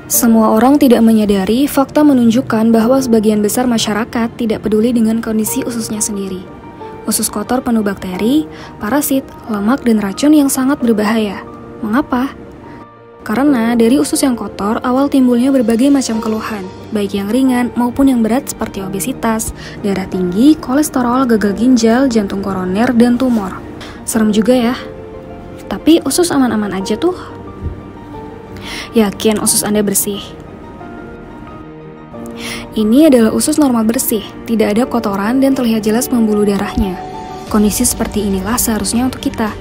Semua orang tidak menyadari fakta menunjukkan bahwa sebagian besar masyarakat tidak peduli dengan kondisi ususnya sendiri. Usus kotor penuh bakteri, parasit, lemak, dan racun yang sangat berbahaya. Mengapa? Karena dari usus yang kotor, awal timbulnya berbagai macam keluhan, baik yang ringan maupun yang berat seperti obesitas, darah tinggi, kolesterol, gagal ginjal, jantung koroner, dan tumor. Serem juga ya. Tapi usus aman-aman aja tuh. Yakin usus Anda bersih? Ini adalah usus normal bersih, tidak ada kotoran dan terlihat jelas pembuluh darahnya. Kondisi seperti inilah seharusnya untuk kita.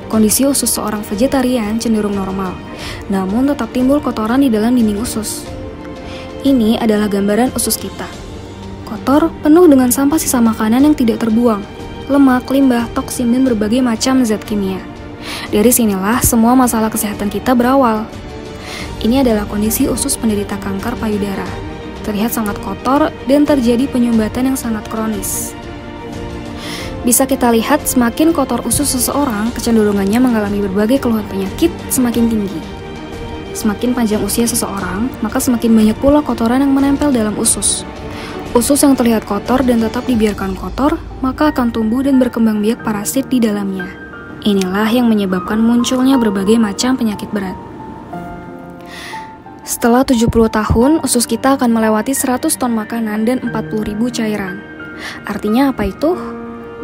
Kondisi usus seorang vegetarian cenderung normal, namun tetap timbul kotoran di dalam dinding usus. Ini adalah gambaran usus kita. Kotor, penuh dengan sampah sisa makanan yang tidak terbuang, lemak, limbah, toksin, dan berbagai macam zat kimia. Dari sinilah semua masalah kesehatan kita berawal. Ini adalah kondisi usus penderita kanker payudara. Terlihat sangat kotor dan terjadi penyumbatan yang sangat kronis. Bisa kita lihat semakin kotor usus seseorang, kecenderungannya mengalami berbagai keluhan penyakit semakin tinggi. Semakin panjang usia seseorang, maka semakin banyak pula kotoran yang menempel dalam usus. Usus yang terlihat kotor dan tetap dibiarkan kotor, maka akan tumbuh dan berkembang biak parasit di dalamnya. Inilah yang menyebabkan munculnya berbagai macam penyakit berat. Setelah 70 tahun, usus kita akan melewati 100 ton makanan dan 40.000 cairan. Artinya apa itu?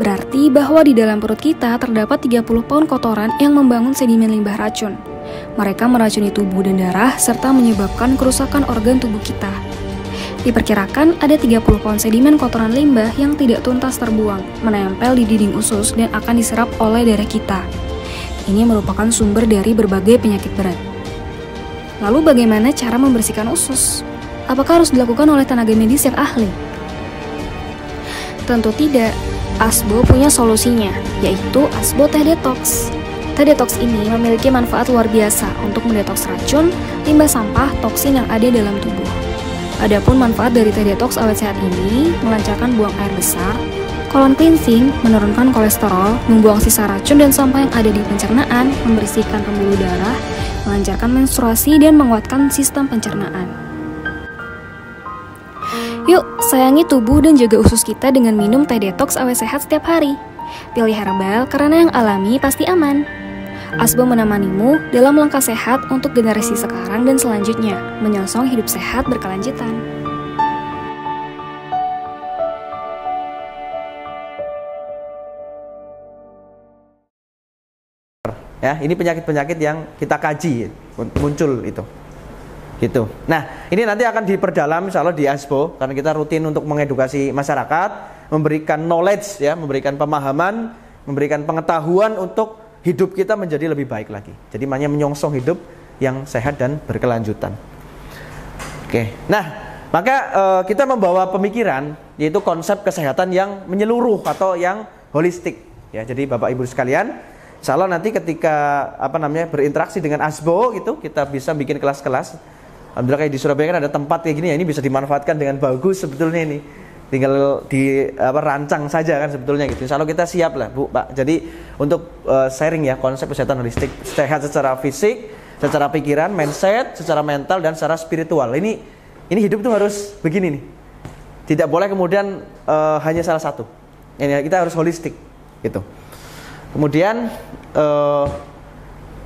Berarti bahwa di dalam perut kita terdapat 30 pound kotoran yang membangun sedimen limbah racun. Mereka meracuni tubuh dan darah serta menyebabkan kerusakan organ tubuh kita. Diperkirakan ada 30 pound sedimen kotoran limbah yang tidak tuntas terbuang, menempel di dinding usus dan akan diserap oleh darah kita. Ini merupakan sumber dari berbagai penyakit berat. Lalu bagaimana cara membersihkan usus? Apakah harus dilakukan oleh tenaga medis yang ahli? Tentu tidak. Asbo punya solusinya, yaitu Asbo Teh Detox. Teh Detox ini memiliki manfaat luar biasa untuk mendetoks racun, limbah sampah, toksin yang ada dalam tubuh. Adapun manfaat dari Teh Detox awet sehat ini melancarkan buang air besar, colon cleansing, menurunkan kolesterol, membuang sisa racun dan sampah yang ada di pencernaan, membersihkan pembuluh darah, melancarkan menstruasi, dan menguatkan sistem pencernaan. Yuk, sayangi tubuh dan jaga usus kita dengan minum Teh Detox awet sehat setiap hari. Pilih herbal karena yang alami pasti aman. Asbo menemanimu dalam langkah sehat untuk generasi sekarang dan selanjutnya, menyongsong hidup sehat berkelanjutan. Ya, ini penyakit-penyakit yang kita kaji muncul itu. Gitu. Nah, ini nanti akan diperdalam insya Allah di Asbo karena kita rutin untuk mengedukasi masyarakat, memberikan knowledge ya, memberikan pemahaman, memberikan pengetahuan untuk hidup kita menjadi lebih baik lagi. Jadi makanya menyongsong hidup yang sehat dan berkelanjutan. Oke. Nah, maka kita membawa pemikiran yaitu konsep kesehatan yang menyeluruh atau yang holistik ya. Jadi Bapak Ibu sekalian, insya Allah nanti ketika berinteraksi dengan Asbo gitu, kita bisa bikin kelas-kelas. Alhamdulillah kayak di Surabaya kan ada tempat kayak gini ya, ini bisa dimanfaatkan dengan bagus sebetulnya ini. Tinggal rancang saja kan sebetulnya gitu. Insya Allah kita siap lah Bu, Pak. Jadi untuk sharing ya konsep kesehatan holistik, sehat secara fisik, secara pikiran, mindset, secara mental dan secara spiritual. Ini hidup tuh harus begini nih. Tidak boleh kemudian hanya salah satu. Ini kita harus holistik gitu. Kemudian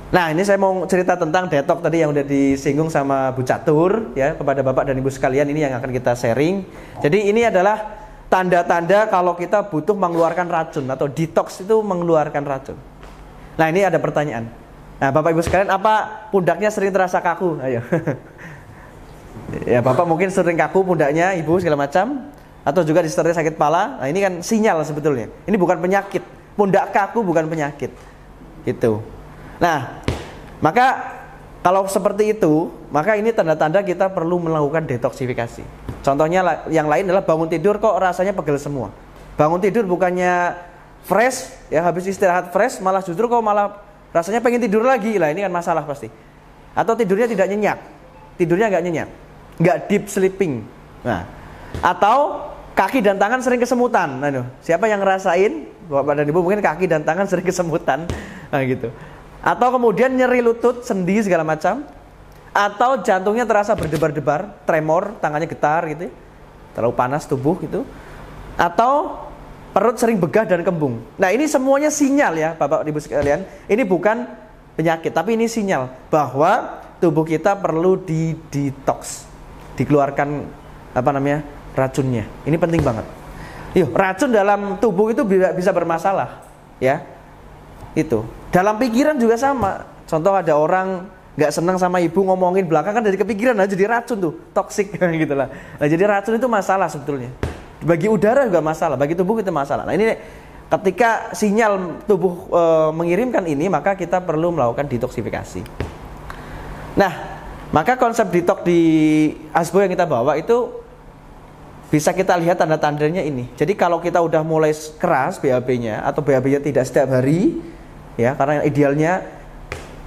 nah ini saya mau cerita tentang detox tadi yang udah disinggung sama Bu Catur ya, kepada Bapak dan Ibu sekalian, ini yang akan kita sharing. Jadi ini adalah tanda-tanda kalau kita butuh mengeluarkan racun atau detox itu mengeluarkan racun. Nah ini ada pertanyaan. Nah Bapak Ibu sekalian, apa pundaknya sering terasa kaku? Ayo. Ya Bapak mungkin sering kaku pundaknya, Ibu segala macam, atau juga disertai sakit kepala. Nah ini kan sinyal sebetulnya. Ini bukan penyakit. Pundak kaku bukan penyakit. Gitu. Nah, maka kalau seperti itu, maka ini tanda-tanda kita perlu melakukan detoksifikasi. Contohnya yang lain adalah bangun tidur kok rasanya pegel semua. Bangun tidur bukannya fresh, ya habis istirahat fresh, malah justru kok malah rasanya pengen tidur lagi. Lah ini kan masalah pasti. Atau tidurnya tidak nyenyak, tidurnya nggak nyenyak, nggak deep sleeping. Nah, atau kaki dan tangan sering kesemutan. Nah, siapa yang ngerasain? Bapak dan Ibu mungkin kaki dan tangan sering kesemutan. Nah, gitu. Atau kemudian nyeri lutut, sendi segala macam. atau jantungnya terasa berdebar-debar, tremor, tangannya getar gitu, terlalu panas tubuh gitu, atau perut sering begah dan kembung. Nah, ini semuanya sinyal ya Bapak Ibu sekalian. Ini bukan penyakit, tapi ini sinyal bahwa tubuh kita perlu di-detox, dikeluarkan racunnya. Ini penting banget. Racun dalam tubuh itu bisa bermasalah, ya. Itu. Dalam pikiran juga sama. Contoh ada orang nggak senang sama ibu ngomongin belakang, kan dari kepikiran aja jadi racun tuh, toksik gitu lah. Nah, jadi racun itu masalah sebetulnya. Bagi udara juga masalah, bagi tubuh itu masalah. Nah, ini ketika sinyal tubuh mengirimkan ini, maka kita perlu melakukan detoksifikasi. Nah, maka konsep detox di ASBO yang kita bawa itu bisa kita lihat tanda-tandanya ini. Jadi kalau kita udah mulai keras BAB-nya atau BAB-nya tidak setiap hari, ya, karena idealnya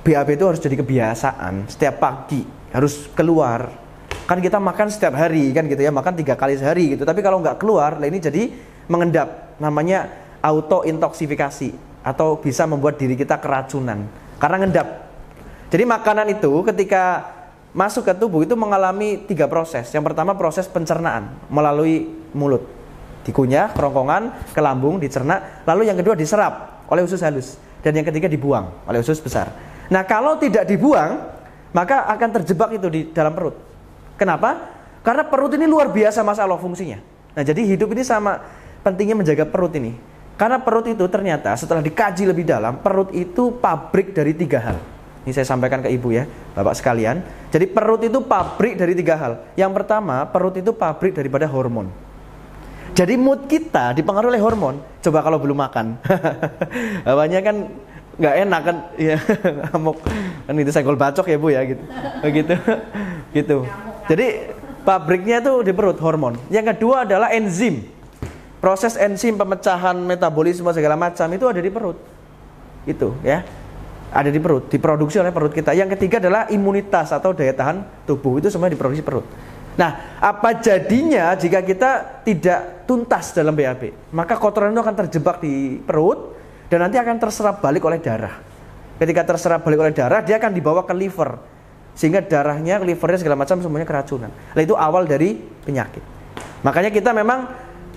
BAB itu harus jadi kebiasaan. Setiap pagi harus keluar. Kan kita makan setiap hari kan gitu ya, makan 3 kali sehari gitu. Tapi kalau nggak keluar, nah ini jadi mengendap, namanya auto intoksifikasi, atau bisa membuat diri kita keracunan karena ngendap. Jadi makanan itu ketika masuk ke tubuh itu mengalami 3 proses. Yang pertama proses pencernaan melalui mulut, dikunyah, kerongkongan, ke lambung, dicerna. Lalu yang kedua diserap oleh usus halus, dan yang ketiga dibuang oleh usus besar. Nah, kalau tidak dibuang, maka akan terjebak itu di dalam perut. Kenapa? Karena perut ini luar biasa masalah fungsinya. Nah, jadi hidup ini sama pentingnya menjaga perut ini. Karena perut itu ternyata setelah dikaji lebih dalam, perut itu pabrik dari 3 hal. Ini saya sampaikan ke ibu ya, bapak sekalian. Jadi perut itu pabrik dari 3 hal. Yang pertama, perut itu pabrik daripada hormon. Jadi mood kita dipengaruhi oleh hormon. Coba kalau belum makan, hawanya kan nggak enak kan, ya, ngamuk. Kan itu senggol bacok ya bu ya, gitu, begitu, gitu. Jadi pabriknya itu di perut, hormon. Yang kedua adalah enzim. Proses enzim pemecahan metabolisme segala macam itu ada di perut. Itu ya. Ada di perut, diproduksi oleh perut kita. Yang ketiga adalah imunitas atau daya tahan tubuh, itu semua diproduksi perut. Nah, apa jadinya jika kita tidak tuntas dalam BAB? Maka kotoran itu akan terjebak di perut dan nanti akan terserap balik oleh darah. Ketika terserap balik oleh darah, dia akan dibawa ke liver, sehingga darahnya, livernya segala macam semuanya keracunan. Nah, itu awal dari penyakit. Makanya kita memang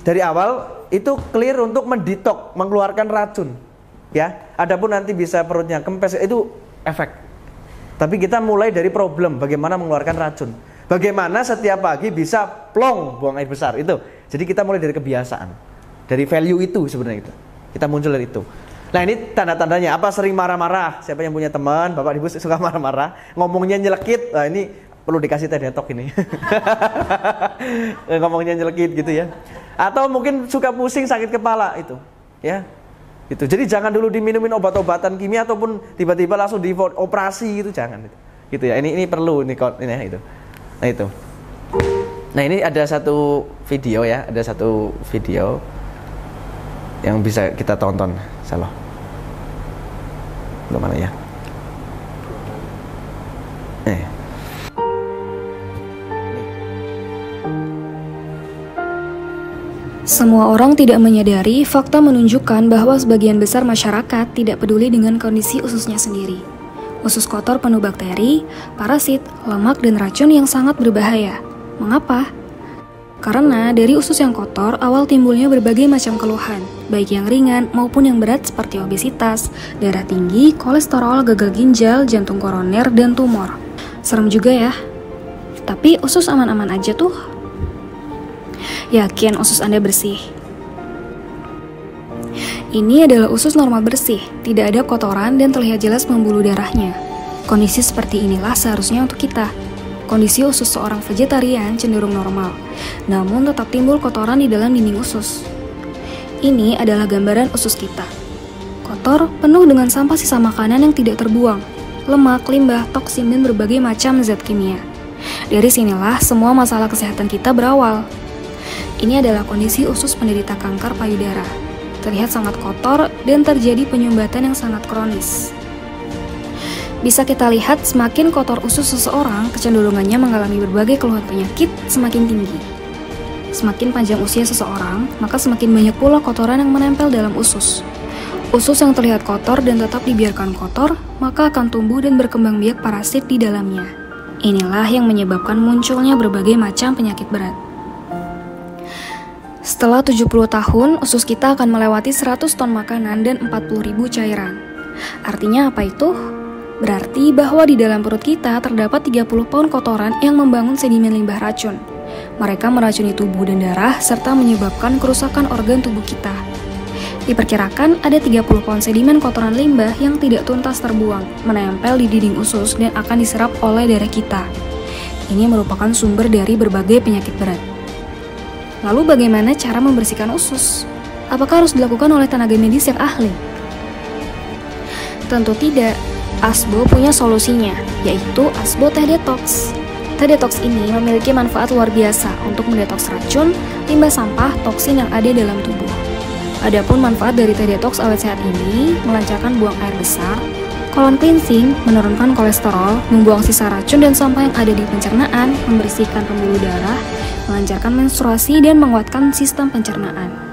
dari awal itu clear untuk mendetok, mengeluarkan racun. Ya, adapun nanti bisa perutnya kempes itu efek. Tapi kita mulai dari problem, bagaimana mengeluarkan racun. Bagaimana setiap pagi bisa plong buang air besar itu. Jadi kita mulai dari kebiasaan. Dari value itu sebenarnya itu. Kita muncul dari itu. Nah, ini tanda-tandanya. Apa sering marah-marah? Siapa yang punya teman, Bapak Ibu suka marah-marah, ngomongnya nyelekit. Nah, ini perlu dikasih teh detok ini. Ngomongnya nyelekit gitu ya. Atau mungkin suka pusing, sakit kepala itu. Ya. Itu. Jadi jangan dulu diminumin obat-obatan kimia ataupun tiba-tiba langsung dioperasi gitu, jangan itu. Gitu ya. Ini perlu ini itu. Nah, itu. Nah, ini ada satu video ya, ada satu video yang bisa kita tonton, salah. Mana ya? Semua orang tidak menyadari fakta menunjukkan bahwa sebagian besar masyarakat tidak peduli dengan kondisi ususnya sendiri. Usus kotor penuh bakteri, parasit, lemak, dan racun yang sangat berbahaya. Mengapa? Karena dari usus yang kotor, awal timbulnya berbagai macam keluhan, baik yang ringan maupun yang berat seperti obesitas, darah tinggi, kolesterol, gagal ginjal, jantung koroner, dan tumor. Serem juga ya. Tapi usus aman-aman aja tuh. Yakin usus Anda bersih? Ini adalah usus normal bersih, tidak ada kotoran dan terlihat jelas pembuluh darahnya. Kondisi seperti inilah seharusnya untuk kita. Kondisi usus seorang vegetarian cenderung normal, namun tetap timbul kotoran di dalam dinding usus. Ini adalah gambaran usus kita. Kotor, penuh dengan sampah sisa makanan yang tidak terbuang, lemak, limbah, toksin, dan berbagai macam zat kimia. Dari sinilah semua masalah kesehatan kita berawal. Ini adalah kondisi usus penderita kanker payudara. Terlihat sangat kotor dan terjadi penyumbatan yang sangat kronis. Bisa kita lihat semakin kotor usus seseorang, kecenderungannya mengalami berbagai keluhan penyakit semakin tinggi. Semakin panjang usia seseorang, maka semakin banyak pula kotoran yang menempel dalam usus. Usus yang terlihat kotor dan tetap dibiarkan kotor, maka akan tumbuh dan berkembang biak parasit di dalamnya. Inilah yang menyebabkan munculnya berbagai macam penyakit berat. Setelah 70 tahun, usus kita akan melewati 100 ton makanan dan 40.000 cairan. Artinya apa itu? Berarti bahwa di dalam perut kita terdapat 30 pound kotoran yang membangun sedimen limbah racun. Mereka meracuni tubuh dan darah serta menyebabkan kerusakan organ tubuh kita. Diperkirakan ada 30 pound sedimen kotoran limbah yang tidak tuntas terbuang, menempel di dinding usus dan akan diserap oleh darah kita. Ini merupakan sumber dari berbagai penyakit berat. Lalu bagaimana cara membersihkan usus? Apakah harus dilakukan oleh tenaga medis yang ahli? Tentu tidak. Asbo punya solusinya, yaitu Asbo Teh Detox. Teh Detox ini memiliki manfaat luar biasa untuk mendetoks racun, limbah sampah, toksin yang ada dalam tubuh. Adapun manfaat dari Teh Detox awet sehat ini melancarkan buang air besar, colon cleansing, menurunkan kolesterol, membuang sisa racun dan sampah yang ada di pencernaan, membersihkan pembuluh darah, melancarkan menstruasi dan menguatkan sistem pencernaan.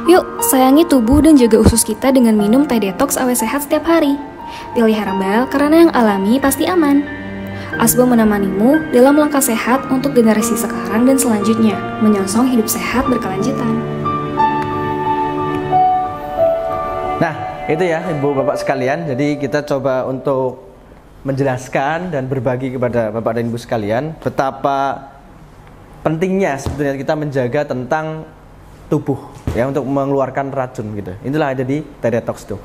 Yuk, sayangi tubuh dan jaga usus kita dengan minum Teh Detox awet sehat setiap hari. Pilih herbal karena yang alami pasti aman. Asbo menemanimu dalam langkah sehat untuk generasi sekarang dan selanjutnya, menyongsong hidup sehat berkelanjutan. Nah, itu ya Ibu Bapak sekalian. Jadi kita coba untuk menjelaskan dan berbagi kepada Bapak dan Ibu sekalian betapa pentingnya sebetulnya kita menjaga tentang tubuh ya untuk mengeluarkan racun gitu. Itulah ada di Teh Detox tuh.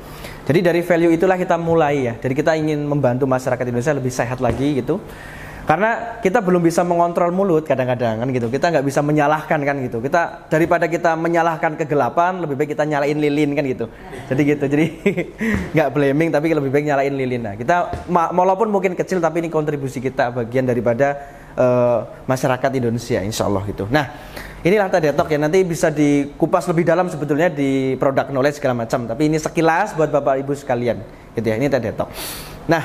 Jadi dari value itulah kita mulai ya. Jadi kita ingin membantu masyarakat Indonesia lebih sehat lagi gitu. Karena kita belum bisa mengontrol mulut kadang-kadang kan gitu. Kita nggak bisa menyalahkan kan gitu. Kita daripada kita menyalahkan kegelapan, lebih baik kita nyalain lilin kan gitu. Jadi gitu. Jadi nggak blaming tapi lebih baik nyalain lilin. Nah, kita walaupun mungkin kecil tapi ini kontribusi kita bagian daripada masyarakat Indonesia insya Allah gitu. Nah, inilah Teh Detox ya, nanti bisa dikupas lebih dalam sebetulnya di produk knowledge segala macam. Tapi ini sekilas buat Bapak Ibu sekalian gitu ya, ini Teh Detox. Nah,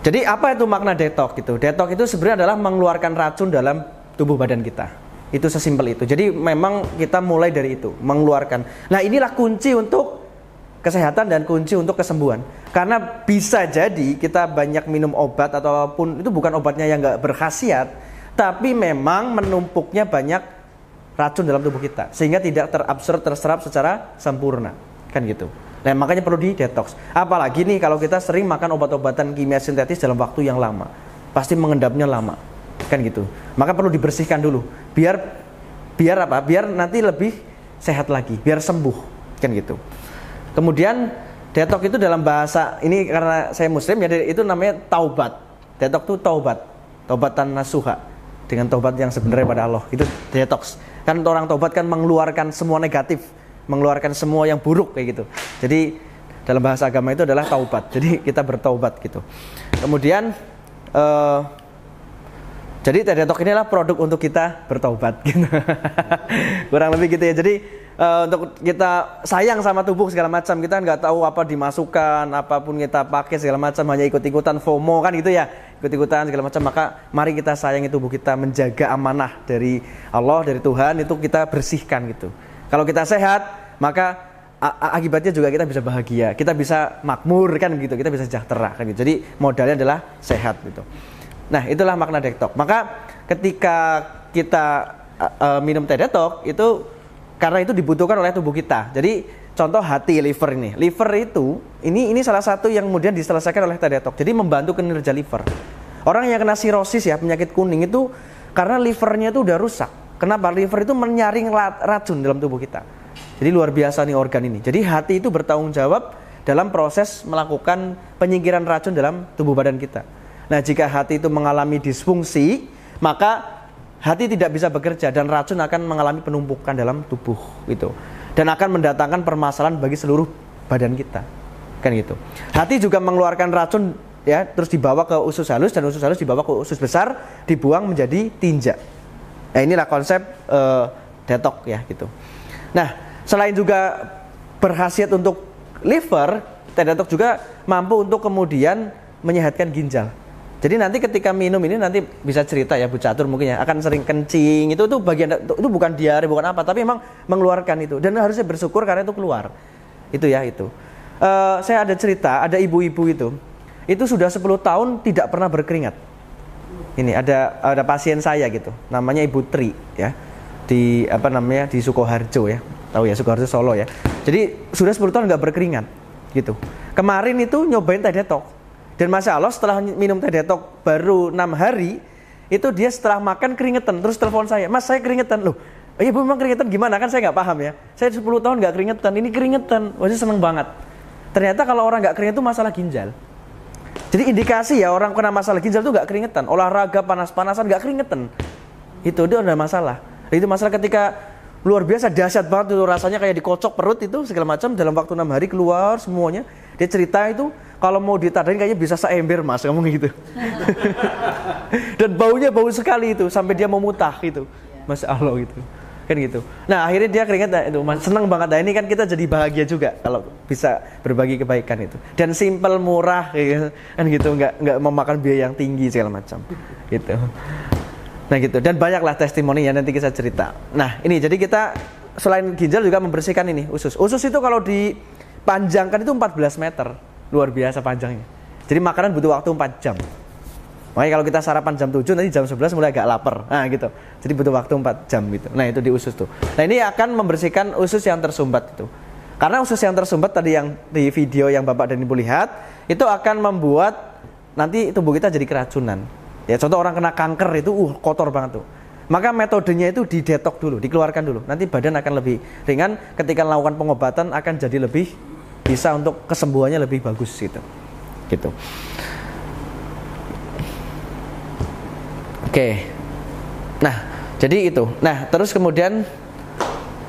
jadi apa itu makna detox gitu? Detox itu sebenarnya adalah mengeluarkan racun dalam tubuh badan kita. Itu sesimpel itu. Jadi memang kita mulai dari itu, mengeluarkan. Nah, inilah kunci untuk kesehatan dan kunci untuk kesembuhan. Karena bisa jadi kita banyak minum obat ataupun itu bukan obatnya yang nggak berkhasiat, tapi memang menumpuknya banyak racun dalam tubuh kita sehingga tidak terserap secara sempurna, kan gitu. Nah, makanya perlu di detox. Apalagi nih kalau kita sering makan obat-obatan kimia sintetis dalam waktu yang lama, pasti mengendapnya lama, kan gitu. Maka perlu dibersihkan dulu, biar apa? Biar nanti lebih sehat lagi, biar sembuh, kan gitu. Kemudian detox itu dalam bahasa ini karena saya Muslim ya, itu namanya taubat. Detox itu taubatan nasuha, dengan taubat yang sebenarnya pada Allah. Itu detox. Kan orang taubat kan mengeluarkan semua negatif, mengeluarkan semua yang buruk kayak gitu. Jadi dalam bahasa agama itu adalah taubat. Jadi kita bertaubat gitu. Kemudian jadi Teh Detox inilah produk untuk kita bertaubat gitu. Kurang lebih gitu ya. Jadi untuk kita sayang sama tubuh segala macam, kita nggak tahu apa dimasukkan, apapun kita pakai segala macam, hanya ikut-ikutan FOMO kan gitu ya, ikut-ikutan segala macam. Maka mari kita sayangi tubuh kita, menjaga amanah dari Allah, dari Tuhan, itu kita bersihkan gitu. Kalau kita sehat, maka akibatnya juga kita bisa bahagia, kita bisa makmur kan gitu, kita bisa sejahtera kan gitu. Jadi modalnya adalah sehat gitu. Nah, itulah makna detox. Maka ketika kita minum Teh Detox itu karena itu dibutuhkan oleh tubuh kita. Jadi contoh hati, liver ini. Liver itu ini salah satu yang kemudian diselesaikan oleh Teh Detox. Jadi membantu kinerja liver. Orang yang kena sirosis ya, penyakit kuning itu karena livernya itu udah rusak. Kenapa? Liver itu menyaring racun dalam tubuh kita. Jadi luar biasa nih organ ini. Jadi hati itu bertanggung jawab dalam proses melakukan penyingkiran racun dalam tubuh badan kita. Nah, jika hati itu mengalami disfungsi, maka hati tidak bisa bekerja dan racun akan mengalami penumpukan dalam tubuh itu. Dan akan mendatangkan permasalahan bagi seluruh badan kita. Kan gitu. Hati juga mengeluarkan racun ya, terus dibawa ke usus halus dan usus halus dibawa ke usus besar, dibuang menjadi tinja. Nah, inilah konsep detox ya gitu. Nah, selain juga berkhasiat untuk liver, Teh Detox juga mampu untuk kemudian menyehatkan ginjal. Jadi nanti ketika minum ini nanti bisa cerita ya Bu Catur mungkin ya, akan sering kencing, itu bagian itu bukan diare, bukan apa, tapi memang mengeluarkan itu dan harusnya bersyukur karena itu keluar. Itu ya itu. Saya ada cerita, ada ibu-ibu itu itu sudah 10 tahun tidak pernah berkeringat. Ini ada pasien saya gitu, namanya Ibu Tri ya, di di Sukoharjo ya, tahu ya, Sukoharjo Solo ya. Jadi sudah 10 tahun nggak berkeringat gitu. Kemarin itu nyobain teh detok, dan masya Allah setelah minum teh detok baru 6 hari itu dia setelah makan keringetan, terus telepon saya, Mas saya keringetan. Loh iya Bu, memang keringetan gimana, kan saya nggak paham ya, saya 10 tahun nggak keringetan, ini keringetan. Wah, saya seneng banget. Ternyata kalau orang nggak keringet itu masalah ginjal. Jadi indikasi ya orang kena masalah ginjal itu nggak keringetan, olahraga panas-panasan nggak keringetan, itu dia ada masalah. Itu masalah ketika luar biasa dahsyat banget itu, rasanya kayak dikocok perut itu segala macam, dalam waktu 6 hari keluar semuanya. Dia cerita itu kalau mau ditadain kayaknya bisa seember Mas, ngomong gitu. Dan baunya bau sekali itu sampai dia mau mutah gitu, Masya Allah gitu. Kan gitu. Nah akhirnya dia keringet itu, seneng banget. Nah ini kan kita jadi bahagia juga kalau bisa berbagi kebaikan itu, dan simple, murah gitu, kan gitu, nggak memakan biaya yang tinggi segala macam gitu. Nah gitu, dan banyaklah testimoni yang nanti kita cerita. Nah ini jadi kita selain ginjal juga membersihkan ini usus. Usus itu kalau dipanjangkan itu 14 meter, luar biasa panjangnya. Jadi makanan butuh waktu 4 jam. Makanya kalau kita sarapan jam 7, nanti jam 11 mulai agak lapar. Nah gitu. Jadi butuh waktu 4 jam gitu. Nah itu di usus tuh. Nah ini akan membersihkan usus yang tersumbat itu. Karena usus yang tersumbat tadi yang di video yang Bapak dan Ibu lihat, itu akan membuat nanti tubuh kita jadi keracunan. Ya contoh orang kena kanker itu kotor banget tuh. Maka metodenya itu didetok dulu, dikeluarkan dulu. Nanti badan akan lebih ringan, ketika melakukan pengobatan akan jadi lebih bisa untuk kesembuhannya lebih bagus gitu. Gitu. Oke. Nah, jadi itu. Nah, terus kemudian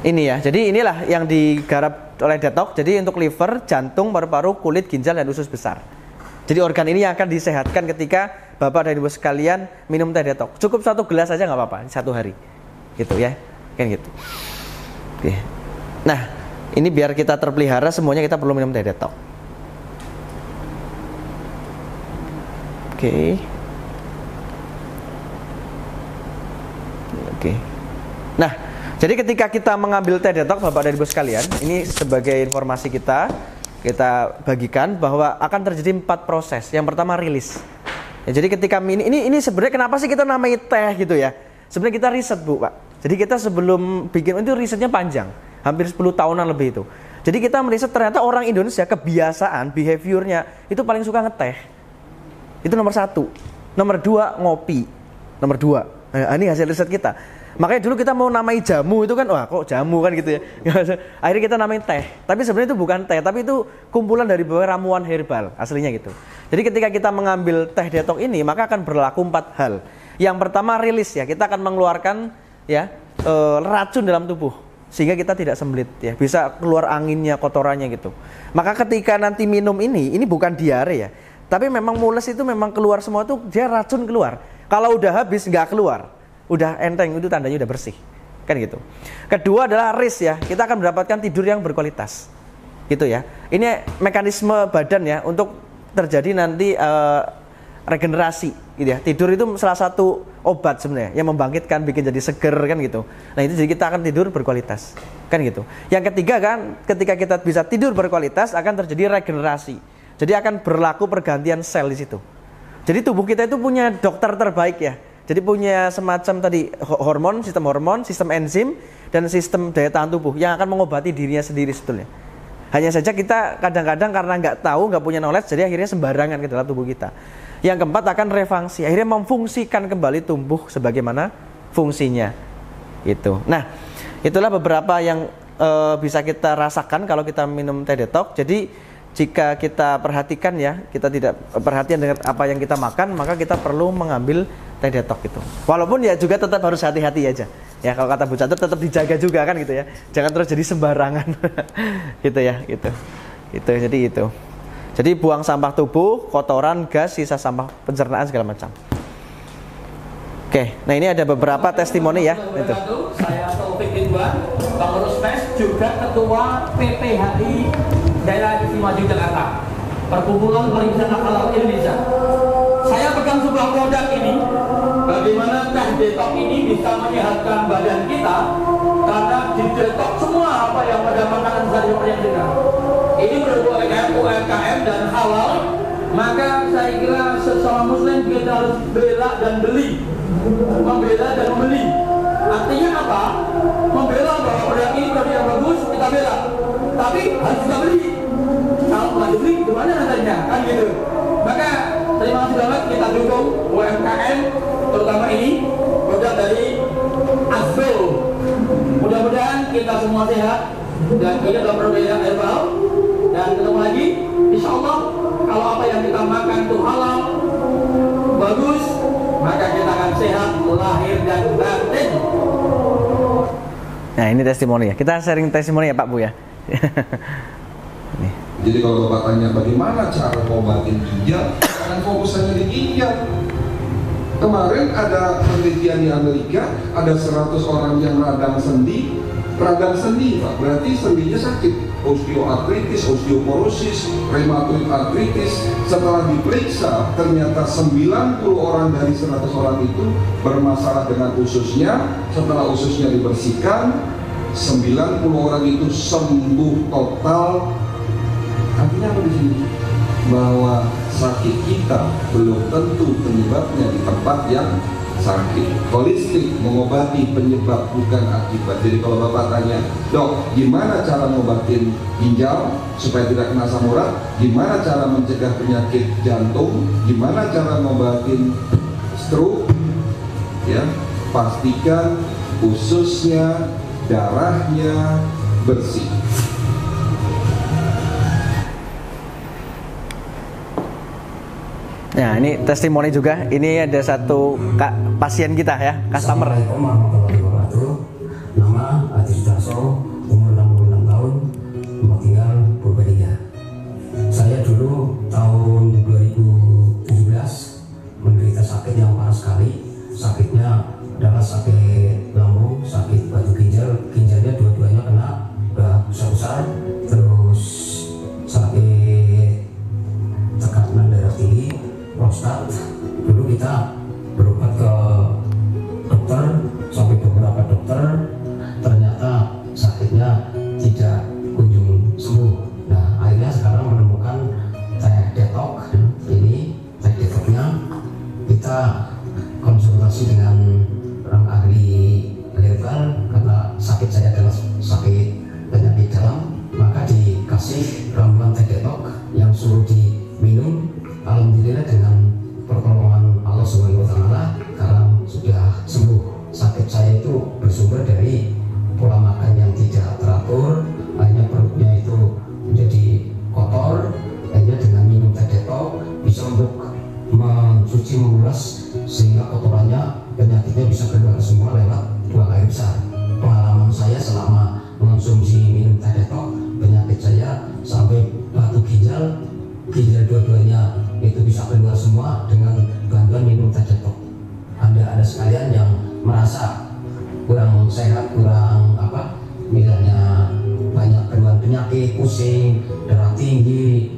ini ya. Jadi inilah yang digarap oleh detok. Jadi untuk liver, jantung, paru-paru, kulit, ginjal, dan usus besar. Jadi organ ini yang akan disehatkan ketika Bapak dan Ibu sekalian minum teh detok. Cukup 1 gelas aja nggak apa-apa, 1 hari. Gitu ya. Kan gitu. Oke. Nah, ini biar kita terpelihara semuanya kita perlu minum teh detok. Oke. Oke. Nah, jadi ketika kita mengambil teh detok Bapak dan Ibu sekalian, ini sebagai informasi kita bagikan bahwa akan terjadi 4 proses. Yang pertama rilis. Ya, jadi ketika ini sebenarnya kenapa sih kita namai teh gitu ya? Sebenarnya kita riset Bu, Pak. Jadi kita sebelum bikin itu risetnya panjang, hampir 10 tahunan lebih itu. Jadi kita meriset ternyata orang Indonesia kebiasaan, behaviornya itu paling suka ngeteh. Itu nomor 1. Nomor 2 ngopi. Nomor 2. Nah, ini hasil riset kita. Makanya dulu kita mau namai jamu itu kan, wah kok jamu kan gitu ya. Akhirnya kita namain teh. Tapi sebenarnya itu bukan teh, tapi itu kumpulan dari beberapa ramuan herbal aslinya gitu. Jadi ketika kita mengambil teh detok ini, maka akan berlaku 4 hal. Yang pertama rilis ya, kita akan mengeluarkan ya racun dalam tubuh sehingga kita tidak sembelit ya, bisa keluar anginnya, kotorannya gitu. Maka ketika nanti minum ini bukan diare ya, tapi memang mules itu memang keluar semua tuh, dia racun keluar. Kalau udah habis nggak keluar, udah enteng, itu tandanya udah bersih, kan gitu. Kedua adalah rest ya, kita akan mendapatkan tidur yang berkualitas, gitu ya. Ini mekanisme badan ya untuk terjadi nanti regenerasi, gitu ya. Tidur itu salah satu obat sebenarnya yang membangkitkan, bikin jadi seger kan gitu. Nah itu jadi kita akan tidur berkualitas, kan gitu. Yang ketiga kan, ketika kita bisa tidur berkualitas akan terjadi regenerasi. Jadi akan berlaku pergantian sel di situ. Jadi tubuh kita itu punya dokter terbaik ya. Jadi punya semacam tadi hormon, sistem enzim, dan sistem daya tahan tubuh yang akan mengobati dirinya sendiri sebetulnya. Hanya saja kita kadang-kadang karena nggak tahu, nggak punya knowledge, jadi akhirnya sembarangan ke dalam tubuh kita. Yang keempat akan refungsi, akhirnya memfungsikan kembali tubuh sebagaimana fungsinya. Gitu. Nah, itulah beberapa yang bisa kita rasakan kalau kita minum teh detok. Jadi jika kita perhatikan ya, kita tidak perhatian dengan apa yang kita makan, maka kita perlu mengambil teh detok itu. Walaupun ya juga tetap harus hati-hati aja. Ya kalau kata Bu Catur tetap dijaga juga kan gitu ya. Jangan terus jadi sembarangan. Gitu ya, gitu. Jadi itu. Jadi buang sampah tubuh, kotoran, gas, sisa sampah pencernaan segala macam. Oke, nah ini ada beberapa testimoni ya. Itu. Saya Taufik Ridwan, pengurus PES, juga ketua PPHI Daerah Istimewa Yogyakarta, Perkumpulan Pariwisata Halal Indonesia. Saya pegang sebuah produk ini, bagaimana teh detok ini bisa menyehatkan badan kita, karena di detok semua apa yang pada makanan sehari-hari yang kita. Ini produk UMKM dan halal, Maka saya kira sesama muslim kita harus bela dan beli, membela dan membeli. Artinya apa? Membela bahwa produk ini produk yang bagus, kita bela, tapi harus kita beli. Kalau nggak dibeli, gimana nantinya? Kan gitu. Maka terima kasih banget, kita dukung UMKM, terutama ini produk dari Asbel. Mudah-mudahan kita semua sehat dan ini adalah produk yang herbal. Dan ketemu lagi, insya Allah kalau apa yang kita makan itu halal, bagus, maka kita akan sehat lahir dan batin. Nah ini testimoni ya, kita sharing testimoni ya Pak Bu ya. Jadi kalau Bapak tanya bagaimana cara ngobatin ginjal, jangan fokus hanya di ginjal. Kemarin ada penelitian di Amerika, ada 100 orang yang radang sendi Pak, berarti sendinya sakit, osteoartritis, osteoporosis, rheumatoid arthritis. Setelah diperiksa, ternyata 90 orang dari 100 orang itu bermasalah dengan ususnya. Setelah ususnya dibersihkan, 90 orang itu sembuh total. Artinya apa di sini? Bahwa sakit kita belum tentu penyebabnya di tempat yang sakit. Holistik mengobati penyebab bukan akibat. Jadi kalau Bapak tanya, dok, gimana cara ngobatin ginjal supaya tidak kena asam urat? Gimana cara mencegah penyakit jantung? Gimana cara ngobatin stroke? Ya, pastikan ususnya, darahnya bersih. Nah ini testimoni juga, ini ada satu pasien kita ya, customer. Assalamualaikum warahmatullahi wabarakatuh. Nama Adi Sudarso, umur 66 tahun, tempat tinggal Purbalingga. Saya dulu tahun 2017 menderita sakit yang parah sekali. Sakitnya adalah sakit lambung, sakit batu ginjal, ginjalnya dua-duanya kena, udah besar-besar. Terus sakit tekanan darah tinggi, prostat. Dulu kita berobat ke dokter, sampai beberapa dokter, ternyata sakitnya tidak kunjung sembuh. Nah akhirnya sekarang menemukan teh detox. Ini teh detoxnya kita konsultasi dengan orang ahli herbal, karena sakit saya adalah sakit penyakit dalam, maka dikasih ramuan teh detox yang suruh diminum. Alhamdulillah dengan pertolongan Allah Subhanahu wa taala sekarang sudah sembuh. Sakit saya itu bersumber dari pola makan yang tidak teratur, akhirnya perutnya itu menjadi kotor. Akhirnya dengan minum teh detox bisa untuk mencuci, menguras, sehingga kotorannya, penyakitnya bisa keluar semua lewat buang air besar. Pengalaman saya selama mengonsumsi minum teh detox, penyakit saya sampai batu ginjal dua-duanya itu bisa keluar semua dengan bantuan minum teh detox. Anda sekalian yang merasa kurang sehat, kurang misalnya banyak keluhan penyakit, pusing, darah tinggi,